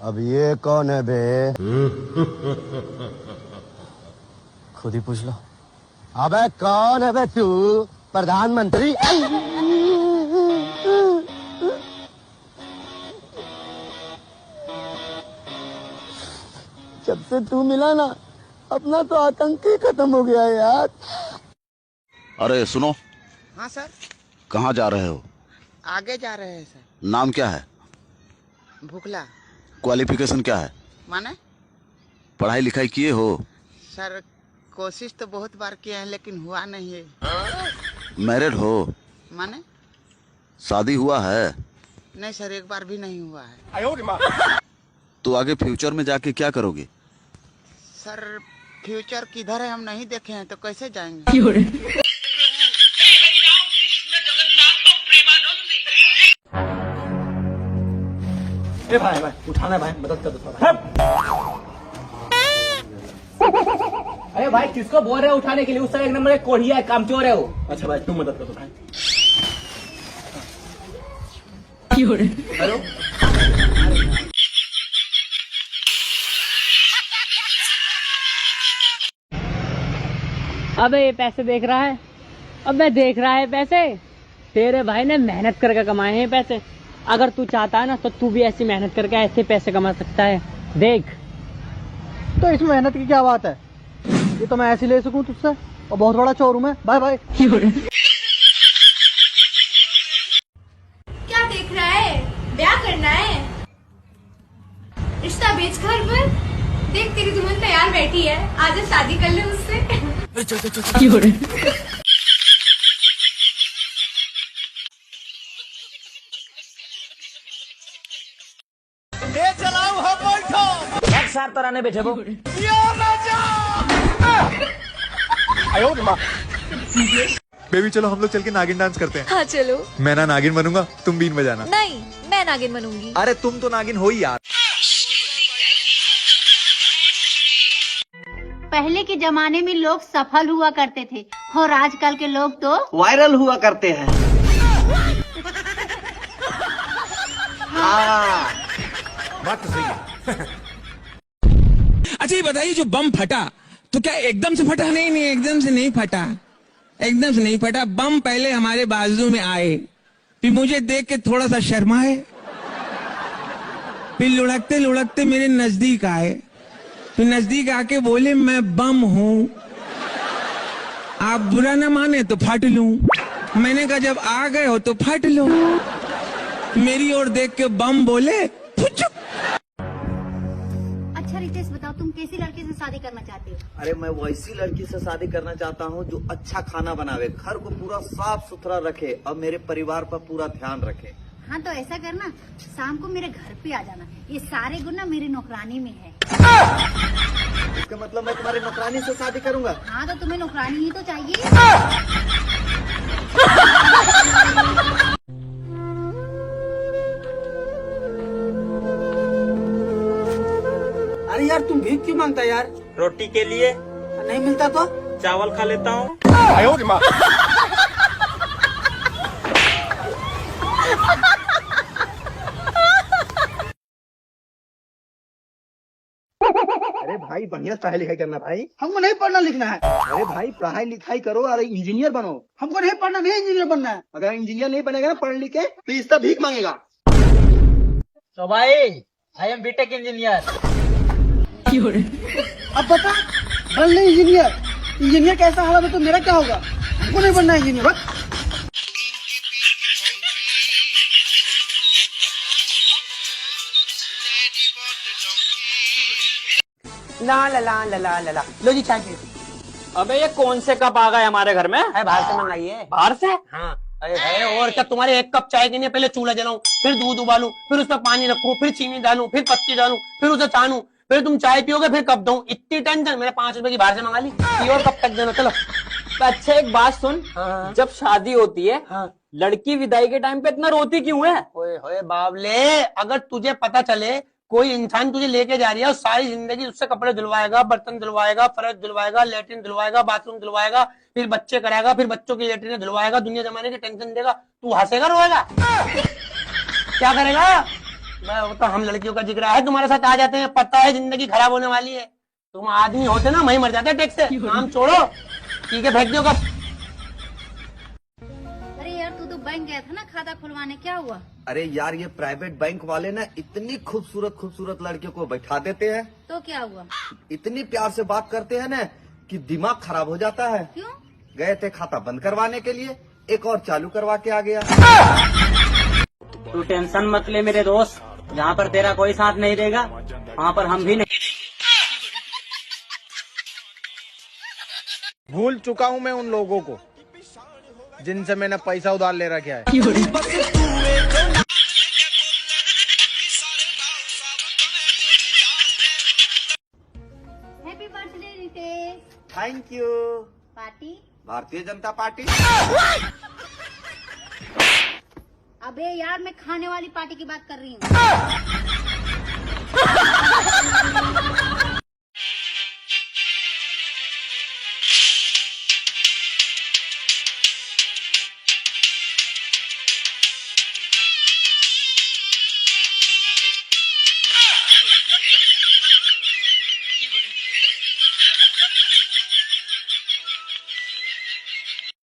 अब ये कौन है बे? खुद ही पूछ लो। अबे कौन है बे तू? प्रधानमंत्री? जब से तू मिला ना, अपना तो आतंक ही खत्म हो गया है यार। अरे सुनो। हाँ सर। कहाँ जा रहे हो? आगे जा रहे हैं सर। नाम क्या है? भुखला। क्वालिफिकेशन क्या है? माने? पढ़ाई लिखाई किए हो? सर कोशिश तो बहुत बार किए हैं लेकिन हुआ नहीं है। मैरिड हो? माने? शादी हुआ है? नहीं सर, एक बार भी नहीं हुआ है। तो आगे फ्यूचर में जाके क्या करोगे? सर फ्यूचर किधर है हम नहीं देखे हैं, तो कैसे जाएंगे? ए भाई उठाना है भाई, मदद कर दो थोड़ा। अरे भाई किसको बोल रहे हो उठाने के लिए? उसका एक नंबर एक कोढ़िया है, कामचोर है वो। अच्छा भाई तुम मदद कर दो भाई। हेलो। अबे ये पैसे देख रहा है? अबे देख रहा है पैसे? तेरे भाई ने मेहनत करके कमाए हैं पैसे। अगर तू चाहता है ना तो तू भी ऐसी मेहनत करके ऐसे पैसे कमा सकता है। देख। तो इसमें मेहनत की क्या बात है? ये तो मैं ऐसे ले सकूं तुझसे, और बहुत बड़ा चोर हूं मैं। Bye bye. क्या देख रहा है? ब्याह करना है? रिश्ता बेच घर पर। देख तेरी दुल्हन तैयार बैठी है, आजा शादी कर ले उससे। सर तो रहने बैठे वो। बेबी चलो हम लोग चल के नागिन डांस करते हैं। हाँ चलो। मैं ना नागिन बनूंगा, तुम बीन बजाना। नहीं, मैं नागिन बनूंगी। अरे तुम तो नागिन हो ही यार। पहले के जमाने में लोग सफल हुआ करते थे और आजकल के लोग तो वायरल हुआ करते हैं। बात तो सही है। अच्छा ये बताइए, जो बम फटा तो क्या एकदम से फटा? नहीं नहीं, एकदम से नहीं फटा, एकदम से नहीं फटा। बम पहले हमारे बाजू में आए, फिर मुझे देख के थोड़ा सा शर्माए, फिर लुढ़कते लुढ़कते मेरे नजदीक आए, फिर नजदीक आके बोले मैं बम हूं, आप बुरा ना माने तो फट लूं। मैंने कहा जब आ गए हो तो फट लो। मेरी ओर देख के बम बोले फुचुक। अच्छा रितेश बताओ, तुम कैसी लड़की से शादी करना चाहते हो? अरे मैं वैसी लड़की से शादी करना चाहता हूँ जो अच्छा खाना बनावे, घर को पूरा साफ सुथरा रखे और मेरे परिवार पर पूरा ध्यान रखे। हाँ तो ऐसा करना, शाम को मेरे घर पे आ जाना। ये सारे गुण ना मेरी नौकरानी में है। इसका मतलब मैं तुम्हारी नौकरानी से शादी करूंगा? हाँ तो तुम्हें नौकरानी ही तो चाहिए। अरे यार तुम भीख क्यों मांगता यार? रोटी के लिए। नहीं मिलता तो चावल खा लेता हूँ। अरे भाई बढ़िया पढ़ाई लिखाई करना भाई। हमको नहीं पढ़ना लिखना है। अरे भाई पढ़ाई लिखाई करो और इंजीनियर बनो। हमको नहीं पढ़ना, नहीं इंजीनियर बनना है। अगर इंजीनियर नहीं बनेगा ना पढ़ लिख के तो इसका भीख मांगेगा। तो भाई आई एम बीटेक इंजीनियर। अब बता, बन नहीं इंजीनियर। इंजीनियर कैसा हालत है तो मेरा क्या होगा? हमको नहीं बनना इंजीनियर। ला ला ला ला ला ला ला। लो जी चाय पी। अबे ये कौन से कप आ गए हमारे घर में? है बाहर से मंगाइए। बाहर से? हाँ। अरे भाई और क्या, तुम्हारे एक कप चाय के लिए पहले चूल्हा जलाऊं, फिर दूध उबालूं, फिर उसमें पानी रखूं, फिर चीनी डालूं, फिर पत्ती डालूं, फिर उसे छानूं, फिर तुम चाय पियोगे, फिर कप दूं। इतनी टेंशन। मैंने 5 रुपए की बाहर से मंगा ली। और कब तक देना? चलो। अच्छा एक बात सुन, जब शादी होती है लड़की विदाई के टाइम पे इतना रोती क्यों है? ओए होए बावले, अगर तुझे पता चले कोई इंसान तुझे लेके जा रही है और सारी जिंदगी उससे कपड़े धुलवाएगा, बर्तन धुलवाएगा, फर्श धुलवाएगा, लेटरिन धुलवाएगा, बाथरूम धुलवाएगा, फिर बच्चे कराएगा, फिर बच्चों की लेटरिन धुलवाएगा, दुनिया जमाने की टेंशन देगा, तू हंसेगा रोएगा? क्या करेगा? वो तो हम लड़कियों का जिक्र है, तुम्हारे साथ आ जाते हैं, पता है जिंदगी खराब होने वाली है। तुम आदमी होते ना वहीं मर जाते टैक्स से। काम छोड़ो, ठीक है फेंक दो कब। अरे यार तू तो बैंक गया था ना खाता खुलवाने, क्या हुआ? अरे यार ये प्राइवेट बैंक वाले ना इतनी खूबसूरत खूबसूरत लड़कियों को बैठा देते हैं, तो क्या हुआ? इतनी प्यार से बात करते हैं ना कि दिमाग खराब हो जाता है। क्यों? गए थे खाता बंद करवाने के लिए, एक और चालू करवा के आ गया। तू टेंशन मत ले मेरे दोस्त, जहाँ पर तेरा कोई साथ नहीं देगा वहाँ पर हम भी नहीं देंगे। भूल चुका हूँ मैं उन लोगों को जिनसे मैंने पैसा उधार ले रखा है। Happy birthday Ritesh. Thank you. Party? Bharatiya Janata party. अबे यार मैं खाने वाली पार्टी की बात कर रही हूँ।